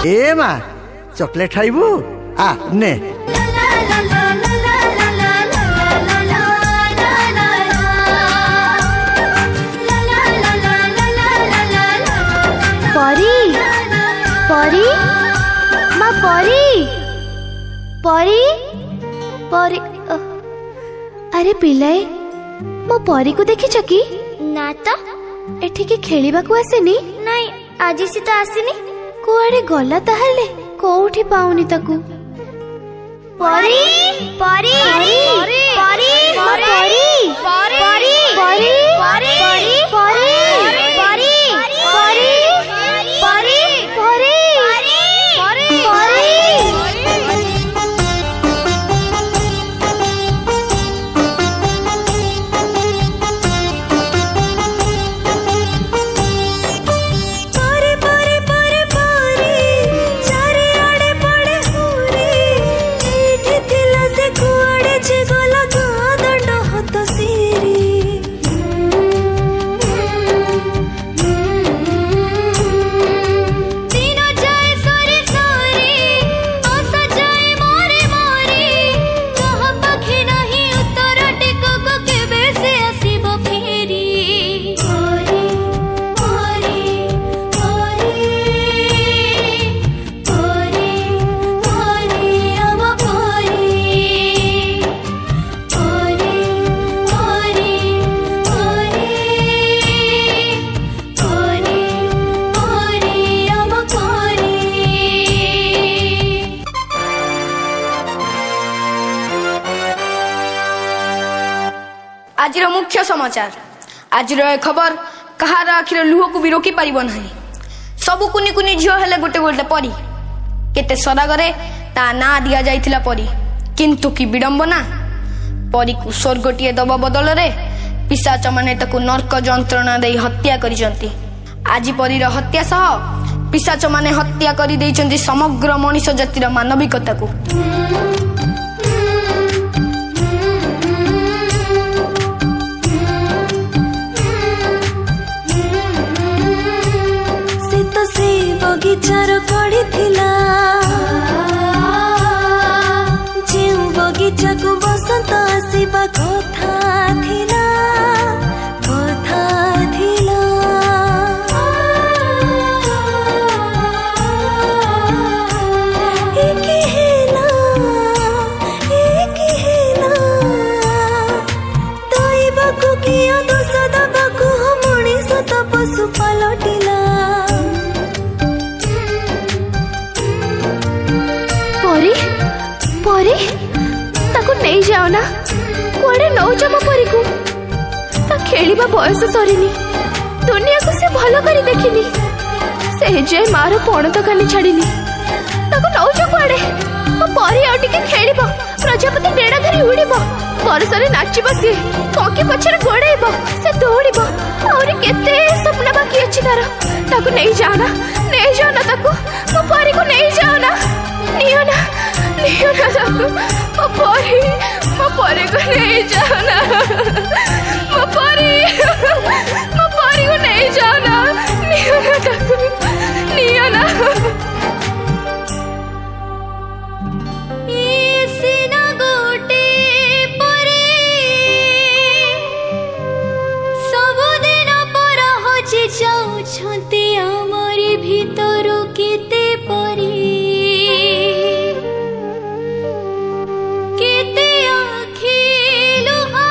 ए मा चॉकलेट खाइबू आ ने परी परी माँ परी परी परी अरे पिलाए मो परी को देखी कि ना तो एठिके खेलिबा को आसेनी नहीं आज सी तो आसीनी कुआडे गला ताहले कोउठी पाउनी ताकू परी परी परी परी परी परी परी परी परी परी परी परी परी परी आज मुख्य समाचार आज खबर कहार आखिर लुह को भी रोकी पारिब नहीं सबु कुनी कुनी झील हेले गोटे गोटे परी केते सरागरे ता ना दिया जाइथिला परी किंतु की विडंबना परी को स्वर्गटीए दबा बदल रे पिशाच माने ताकू नर्क जंत्रणा दे हत्या करिसंती आज परीर हत्या सह पिशाच माने हत्या करि दैचंती समग्र मनुष्य जातिर मानविकता को बगीचार कड़ी थिला जेउ बगीचा को बसंत आसीबा कथा थिला एकी हेला दैवा को किया दोष दबा को मनीष तो पशु पलटिला परी ताको नहीं जाओ ना कुआडे नौ जमा परी को ता खेलिबा बयस सरीनी दुनिया को से भलो करी देखिनी से जे मारो पण तो कानी छाड़ीनी ताको नौ जो कुआडे ओ परी आ टिके खेलिबा प्रजापति डेड़ा धरी उड़ीबा परसरे नाचिबा से कोकी पछर गोड़ेबा से दौड़ीबा और केते सपना बाकी अछि ताको नहीं जाओ ना ताको ओ परी को नहीं जाओ ना नियो ना ताको ओ परी को नहीं जाओ ना ओ परी को नहीं जाओ ना नियो ना ताको नियो ना जाऊछंती आमरी भीतर केते परी केते आखी लुहा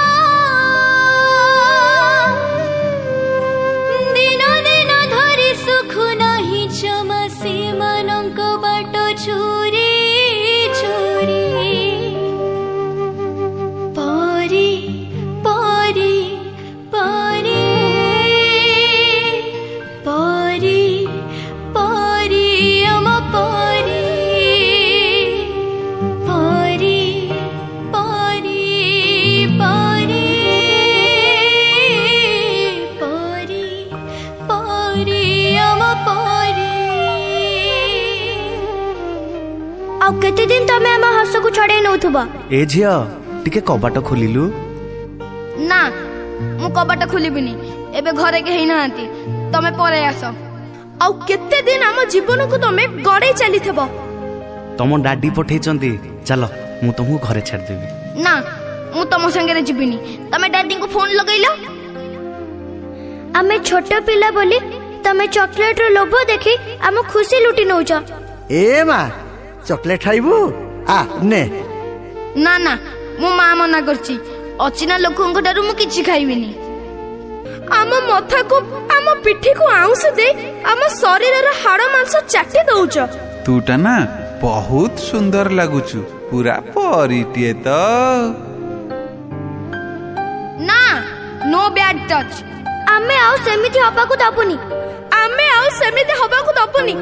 दिन दिन धरी सुख नहीं जमा से मनक बाट चोरी चोरी परी परी परी केते दिन तमे हम हस को छड़े नउथबा ए झिया टिके कबाट खोलिलु ना मु कबाट खोलिबिनी एबे घरे के हेई नांती तमे परे आसो आउ केते दिन आम जीवन को तमे गड़े चली थबो। तम डाडी पठेइचंती चल मु तुमको घरे छाड़ देबी। ना मु तम संगे जीविनी तमे डैडी को फोन लगैलो। आमे छोट पिला बोली तमे चॉकलेट रो लोभ देखी आम खुशी लुटी नौच। ए माँ चॉकलेट खाइबू आ ने। ना ना मो माँ मना करची अचिना लोकंक ठारू मु किछि खाइबिनी। आम मथा को आम पिठी को आउंस दे आम शरीर रो हाड़ मांस चाटी दउच। तूटा ना बहुत सुंदर लागुचु पूरा परिटिए तो। ना नो बैड टच। आमे आउ सेमिति हबा को दबुनी। आमे आउ सेमिति हबा को दबुनी।